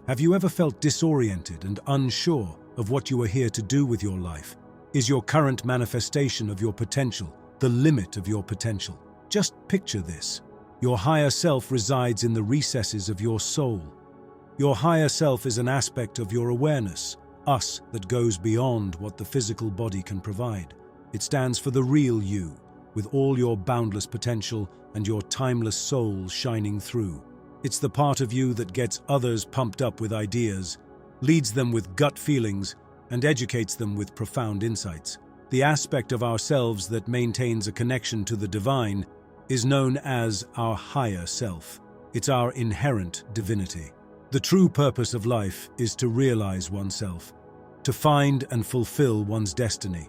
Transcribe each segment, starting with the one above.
Have you ever felt disoriented and unsure of what you are here to do with your life? Is your current manifestation of your potential the limit of your potential? Just picture this. Your higher self resides in the recesses of your soul. Your higher self is an aspect of your awareness, us, that goes beyond what the physical body can provide. It stands for the real you, with all your boundless potential and your timeless soul shining through. It's the part of you that gets others pumped up with ideas, leads them with gut feelings, and educates them with profound insights. The aspect of ourselves that maintains a connection to the divine is known as our higher self. It's our inherent divinity. The true purpose of life is to realize oneself, to find and fulfill one's destiny.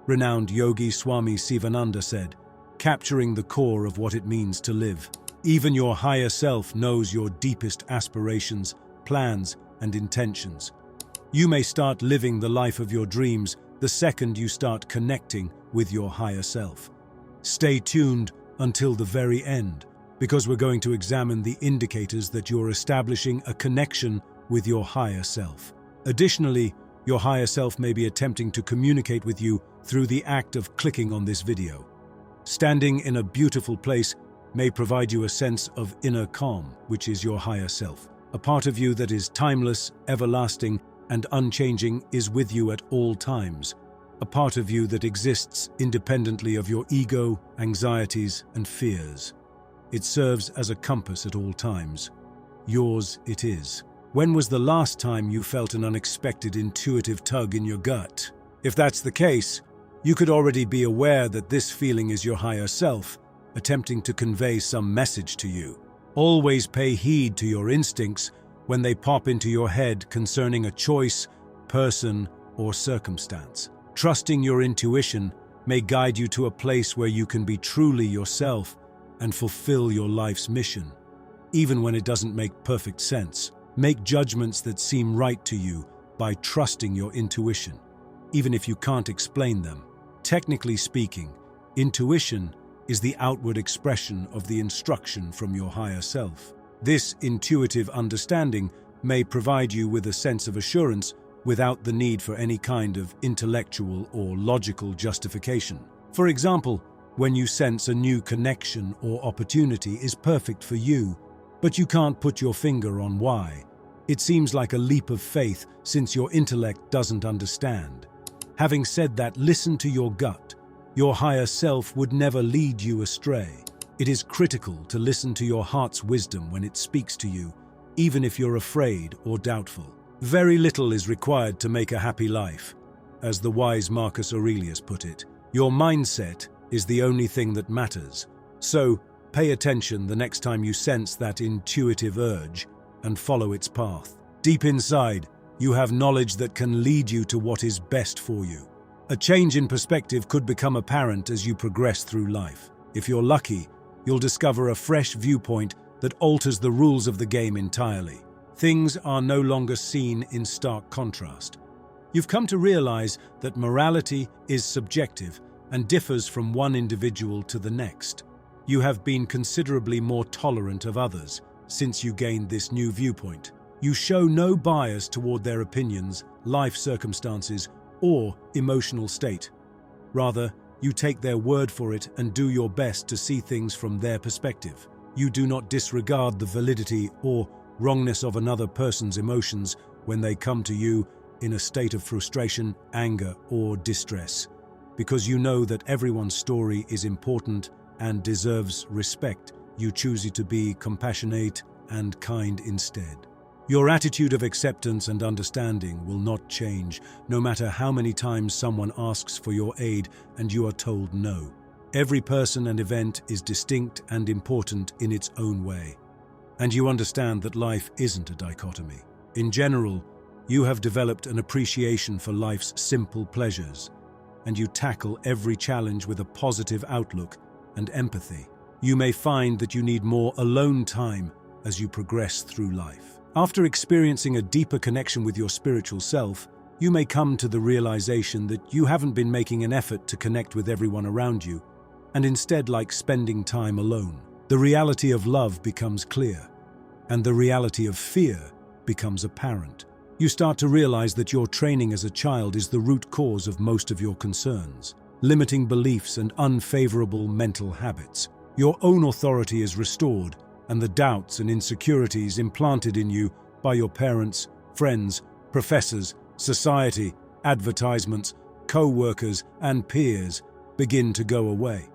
Renowned yogi Swami Sivananda said, capturing the core of what it means to live. Even your higher self knows your deepest aspirations, plans, and intentions. You may start living the life of your dreams the second you start connecting with your higher self. Stay tuned until the very end, because we're going to examine the indicators that you're establishing a connection with your higher self. Additionally, your higher self may be attempting to communicate with you through the act of clicking on this video. Standing in a beautiful place may provide you a sense of inner calm, which is your higher self. A part of you that is timeless, everlasting, and unchanging is with you at all times. A part of you that exists independently of your ego, anxieties, and fears. It serves as a compass at all times. Yours it is. When was the last time you felt an unexpected intuitive tug in your gut? If that's the case, you could already be aware that this feeling is your higher self, attempting to convey some message to you. Always pay heed to your instincts when they pop into your head concerning a choice, person, or circumstance. Trusting your intuition may guide you to a place where you can be truly yourself and fulfill your life's mission. Even when it doesn't make perfect sense, make judgments that seem right to you by trusting your intuition, even if you can't explain them. Technically speaking, intuition is the outward expression of the instruction from your higher self. This intuitive understanding may provide you with a sense of assurance without the need for any kind of intellectual or logical justification. For example, when you sense a new connection or opportunity is perfect for you, but you can't put your finger on why. It seems like a leap of faith since your intellect doesn't understand. Having said that, listen to your gut. Your higher self would never lead you astray. It is critical to listen to your heart's wisdom when it speaks to you, even if you're afraid or doubtful. Very little is required to make a happy life. As the wise Marcus Aurelius put it, your mindset is the only thing that matters. So, pay attention the next time you sense that intuitive urge and follow its path. Deep inside, you have knowledge that can lead you to what is best for you. A change in perspective could become apparent as you progress through life. If you're lucky, you'll discover a fresh viewpoint that alters the rules of the game entirely. Things are no longer seen in stark contrast. You've come to realize that morality is subjective and differs from one individual to the next. You have been considerably more tolerant of others since you gained this new viewpoint. You show no bias toward their opinions, life circumstances, or emotional state. Rather, you take their word for it and do your best to see things from their perspective. You do not disregard the validity or wrongness of another person's emotions when they come to you in a state of frustration, anger, or distress, because you know that everyone's story is important and deserves respect. You choose to be compassionate and kind instead. Your attitude of acceptance and understanding will not change, no matter how many times someone asks for your aid and you are told no. Every person and event is distinct and important in its own way. And you understand that life isn't a dichotomy. In general, you have developed an appreciation for life's simple pleasures, and you tackle every challenge with a positive outlook and empathy. You may find that you need more alone time as you progress through life. After experiencing a deeper connection with your spiritual self, you may come to the realization that you haven't been making an effort to connect with everyone around you, and instead like spending time alone. The reality of love becomes clear, and the reality of fear becomes apparent. You start to realize that your training as a child is the root cause of most of your concerns, limiting beliefs and unfavorable mental habits. Your own authority is restored, and the doubts and insecurities implanted in you by your parents, friends, professors, society, advertisements, co-workers, and peers begin to go away.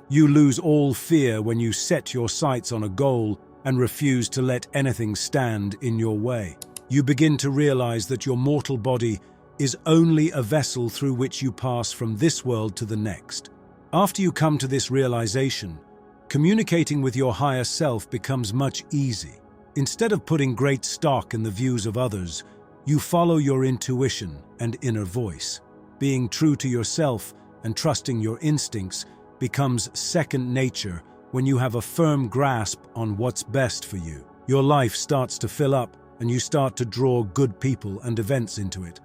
You lose all fear when you set your sights on a goal and refuse to let anything stand in your way. You begin to realize that your mortal body is only a vessel through which you pass from this world to the next. After you come to this realization, communicating with your higher self becomes much easier. Instead of putting great stock in the views of others, you follow your intuition and inner voice. Being true to yourself and trusting your instincts becomes second nature when you have a firm grasp on what's best for you. Your life starts to fill up, and you start to draw good people and events into it.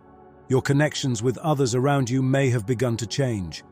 Your connections with others around you may have begun to change.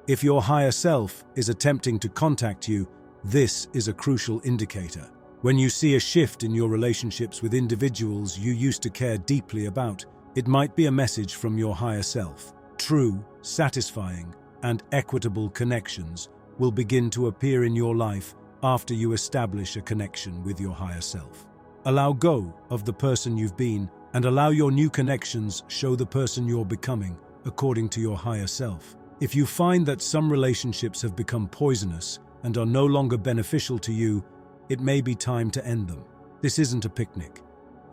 If your higher self is attempting to contact you, this is a crucial indicator. When you see a shift in your relationships with individuals you used to care deeply about, it might be a message from your higher self. True, satisfying, and equitable connections will begin to appear in your life after you establish a connection with your higher self. Allow go of the person you've been and allow your new connections show the person you're becoming according to your higher self. If you find that some relationships have become poisonous and are no longer beneficial to you, it may be time to end them. This isn't a picnic,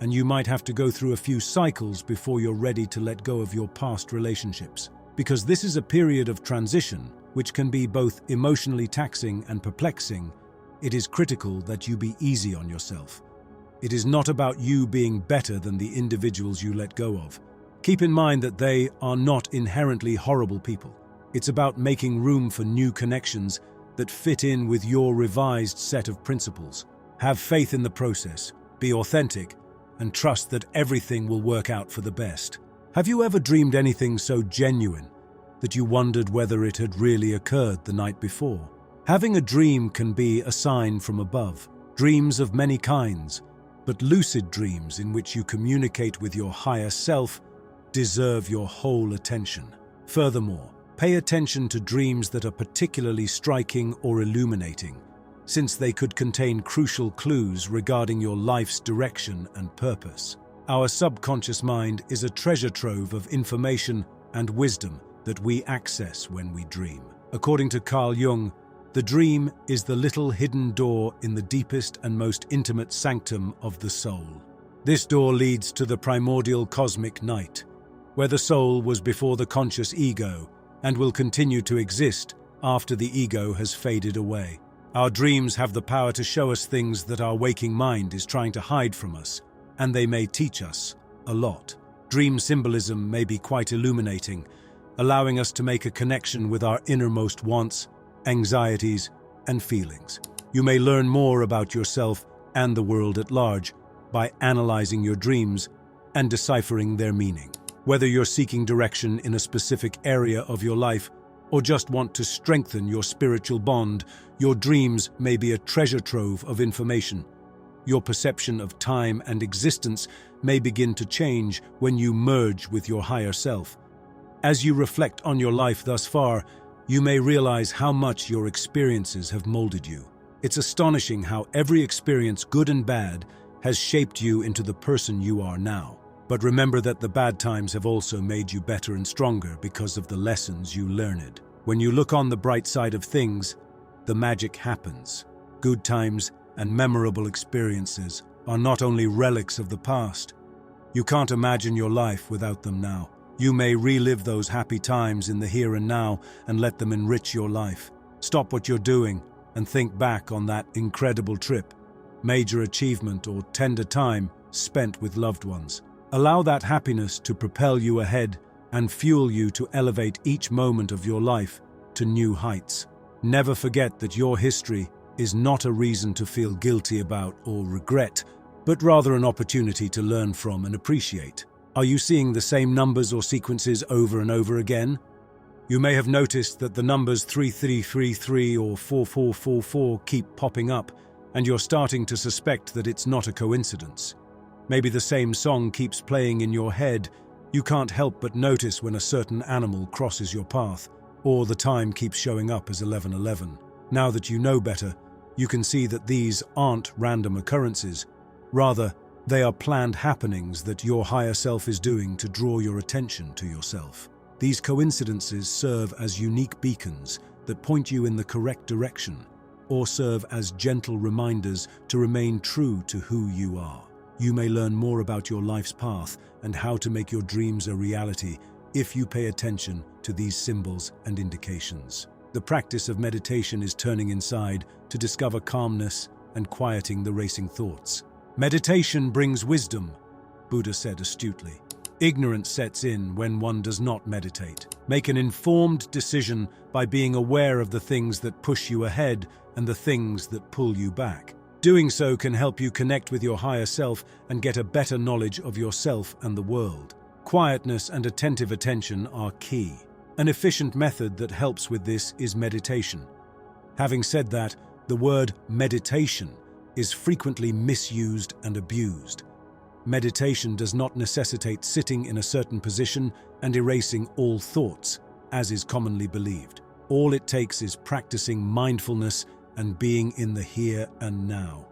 and you might have to go through a few cycles before you're ready to let go of your past relationships. Because this is a period of transition, which can be both emotionally taxing and perplexing, it is critical that you be easy on yourself. It is not about you being better than the individuals you let go of. Keep in mind that they are not inherently horrible people. It's about making room for new connections that fit in with your revised set of principles. Have faith in the process, be authentic, and trust that everything will work out for the best. Have you ever dreamed anything so genuine that you wondered whether it had really occurred the night before? Having a dream can be a sign from above. Dreams of many kinds, but lucid dreams in which you communicate with your higher self deserve your whole attention. Furthermore, pay attention to dreams that are particularly striking or illuminating, since they could contain crucial clues regarding your life's direction and purpose. Our subconscious mind is a treasure trove of information and wisdom that we access when we dream. According to Carl Jung, the dream is the little hidden door in the deepest and most intimate sanctum of the soul. This door leads to the primordial cosmic night, where the soul was before the conscious ego and will continue to exist after the ego has faded away. Our dreams have the power to show us things that our waking mind is trying to hide from us, and they may teach us a lot. Dream symbolism may be quite illuminating, allowing us to make a connection with our innermost wants, anxieties, and feelings. You may learn more about yourself and the world at large by analyzing your dreams and deciphering their meaning. Whether you're seeking direction in a specific area of your life or just want to strengthen your spiritual bond, your dreams may be a treasure trove of information. Your perception of time and existence may begin to change when you merge with your higher self. As you reflect on your life thus far, you may realize how much your experiences have molded you. It's astonishing how every experience, good and bad, has shaped you into the person you are now. But remember that the bad times have also made you better and stronger because of the lessons you learned. When you look on the bright side of things, the magic happens. Good times and memorable experiences are not only relics of the past. You can't imagine your life without them now. You may relive those happy times in the here and now and let them enrich your life. Stop what you're doing and think back on that incredible trip, major achievement, or tender time spent with loved ones. Allow that happiness to propel you ahead and fuel you to elevate each moment of your life to new heights. Never forget that your history is not a reason to feel guilty about or regret, but rather an opportunity to learn from and appreciate. Are you seeing the same numbers or sequences over and over again? You may have noticed that the numbers 3333 or 4444 keep popping up, and you're starting to suspect that it's not a coincidence. Maybe the same song keeps playing in your head. You can't help but notice when a certain animal crosses your path, or the time keeps showing up as 11:11. Now that you know better, you can see that these aren't random occurrences. Rather, they are planned happenings that your higher self is doing to draw your attention to yourself. These coincidences serve as unique beacons that point you in the correct direction, or serve as gentle reminders to remain true to who you are. You may learn more about your life's path and how to make your dreams a reality if you pay attention to these symbols and indications. The practice of meditation is turning inside to discover calmness and quieting the racing thoughts. Meditation brings wisdom, Buddha said astutely. Ignorance sets in when one does not meditate. Make an informed decision by being aware of the things that push you ahead and the things that pull you back. Doing so can help you connect with your higher self and get a better knowledge of yourself and the world. Quietness and attentive attention are key. An efficient method that helps with this is meditation. Having said that, the word meditation is frequently misused and abused. Meditation does not necessitate sitting in a certain position and erasing all thoughts, as is commonly believed. All it takes is practicing mindfulness and being in the here and now.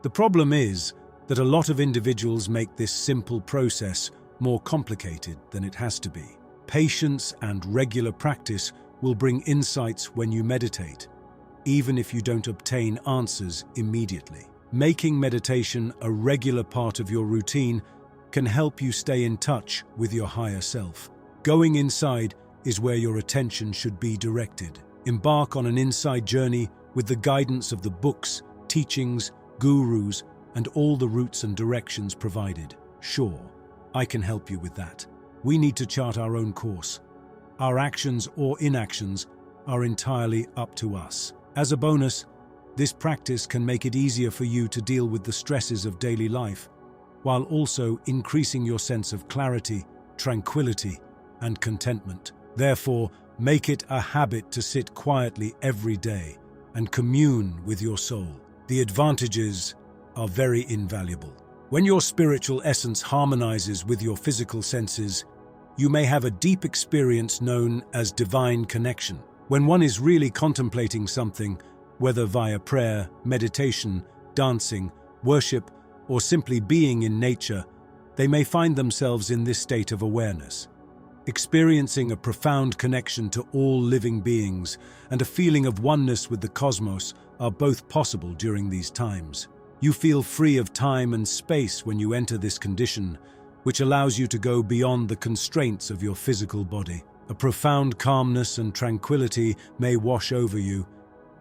The problem is that a lot of individuals make this simple process more complicated than it has to be. Patience and regular practice will bring insights when you meditate, even if you don't obtain answers immediately. Making meditation a regular part of your routine can help you stay in touch with your higher self. Going inside is where your attention should be directed. Embark on an inside journey with the guidance of the books, teachings, gurus, and all the routes and directions provided. Sure, I can help you with that. We need to chart our own course. Our actions or inactions are entirely up to us. As a bonus, this practice can make it easier for you to deal with the stresses of daily life, while also increasing your sense of clarity, tranquility, and contentment. Therefore, make it a habit to sit quietly every day and commune with your soul. The advantages are very invaluable. When your spiritual essence harmonizes with your physical senses, you may have a deep experience known as divine connection. When one is really contemplating something, whether via prayer, meditation, dancing, worship, or simply being in nature, they may find themselves in this state of awareness. Experiencing a profound connection to all living beings and a feeling of oneness with the cosmos are both possible during these times. You feel free of time and space when you enter this condition, which allows you to go beyond the constraints of your physical body. A profound calmness and tranquility may wash over you,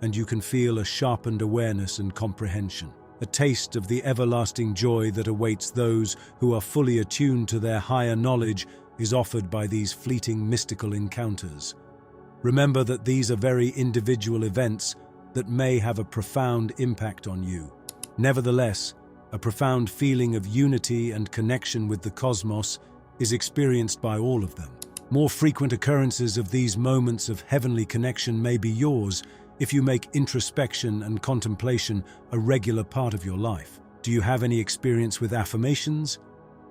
and you can feel a sharpened awareness and comprehension. A taste of the everlasting joy that awaits those who are fully attuned to their higher knowledge is offered by these fleeting mystical encounters. Remember that these are very individual events that may have a profound impact on you. Nevertheless, a profound feeling of unity and connection with the cosmos is experienced by all of them. More frequent occurrences of these moments of heavenly connection may be yours if you make introspection and contemplation a regular part of your life. Do you have any experience with affirmations?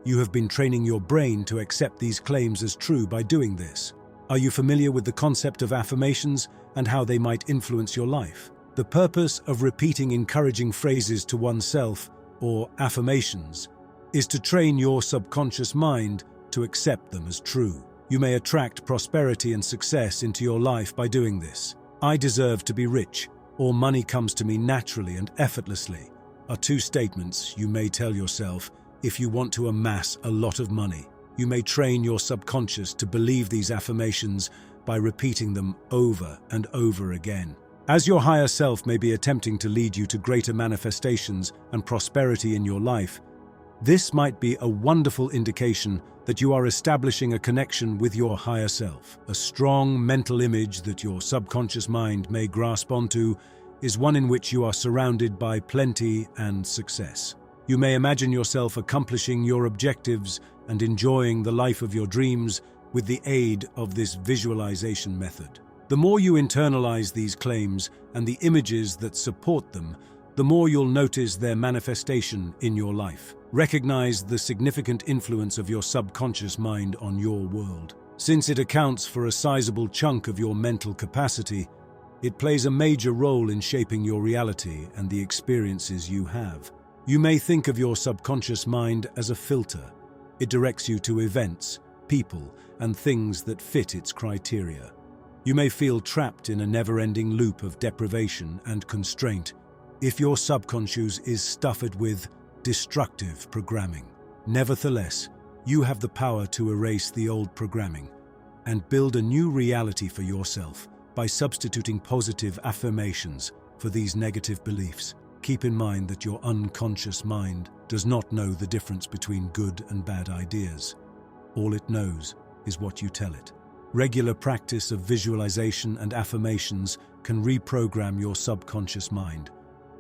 You have been training your brain to accept these claims as true by doing this. Are you familiar with the concept of affirmations and how they might influence your life? The purpose of repeating encouraging phrases to oneself, or affirmations, is to train your subconscious mind to accept them as true. You may attract prosperity and success into your life by doing this. I deserve to be rich, or money comes to me naturally and effortlessly, are two statements you may tell yourself if you want to amass a lot of money. You may train your subconscious to believe these affirmations by repeating them over and over again. As your higher self may be attempting to lead you to greater manifestations and prosperity in your life, this might be a wonderful indication that you are establishing a connection with your higher self. A strong mental image that your subconscious mind may grasp onto is one in which you are surrounded by plenty and success. You may imagine yourself accomplishing your objectives and enjoying the life of your dreams with the aid of this visualization method. The more you internalize these claims and the images that support them, the more you'll notice their manifestation in your life. Recognize the significant influence of your subconscious mind on your world. Since it accounts for a sizable chunk of your mental capacity, it plays a major role in shaping your reality and the experiences you have. You may think of your subconscious mind as a filter. It directs you to events, people, and things that fit its criteria. You may feel trapped in a never-ending loop of deprivation and constraint if your subconscious is stuffed with destructive programming. Nevertheless, you have the power to erase the old programming and build a new reality for yourself by substituting positive affirmations for these negative beliefs. Keep in mind that your unconscious mind does not know the difference between good and bad ideas. All it knows is what you tell it. Regular practice of visualization and affirmations can reprogram your subconscious mind,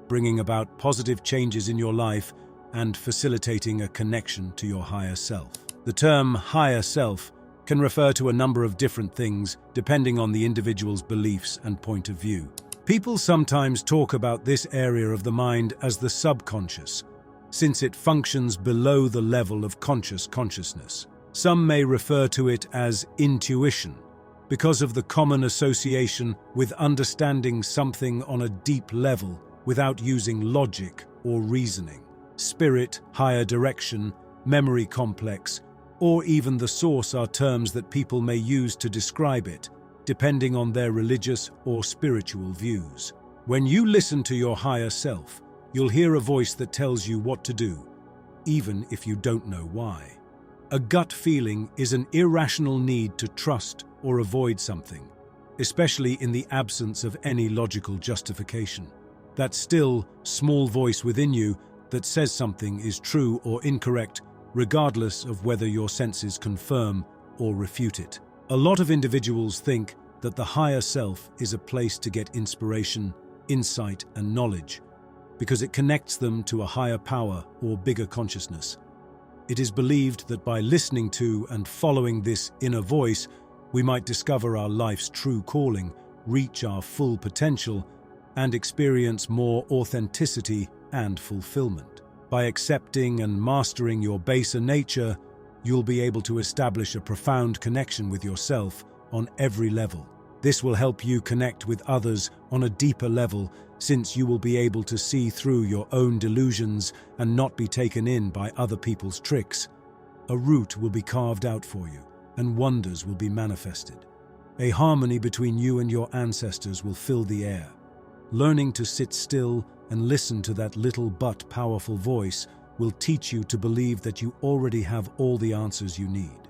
bringing about positive changes in your life and facilitating a connection to your higher self. The term higher self can refer to a number of different things depending on the individual's beliefs and point of view. People sometimes talk about this area of the mind as the subconscious, since it functions below the level of consciousness. Some may refer to it as intuition, because of the common association with understanding something on a deep level without using logic or reasoning. Spirit, higher direction, memory complex, or even the source are terms that people may use to describe it, depending on their religious or spiritual views. When you listen to your higher self, you'll hear a voice that tells you what to do, even if you don't know why. A gut feeling is an irrational need to trust or avoid something, especially in the absence of any logical justification. That still, small voice within you that says something is true or incorrect, regardless of whether your senses confirm or refute it. A lot of individuals think that the higher self is a place to get inspiration, insight, and knowledge, because it connects them to a higher power or bigger consciousness. It is believed that by listening to and following this inner voice, we might discover our life's true calling, reach our full potential, and experience more authenticity and fulfillment. By accepting and mastering your baser nature, you'll be able to establish a profound connection with yourself on every level. This will help you connect with others on a deeper level, since you will be able to see through your own delusions and not be taken in by other people's tricks. A route will be carved out for you, and wonders will be manifested. A harmony between you and your ancestors will fill the air. Learning to sit still and listen to that little but powerful voice will teach you to believe that you already have all the answers you need.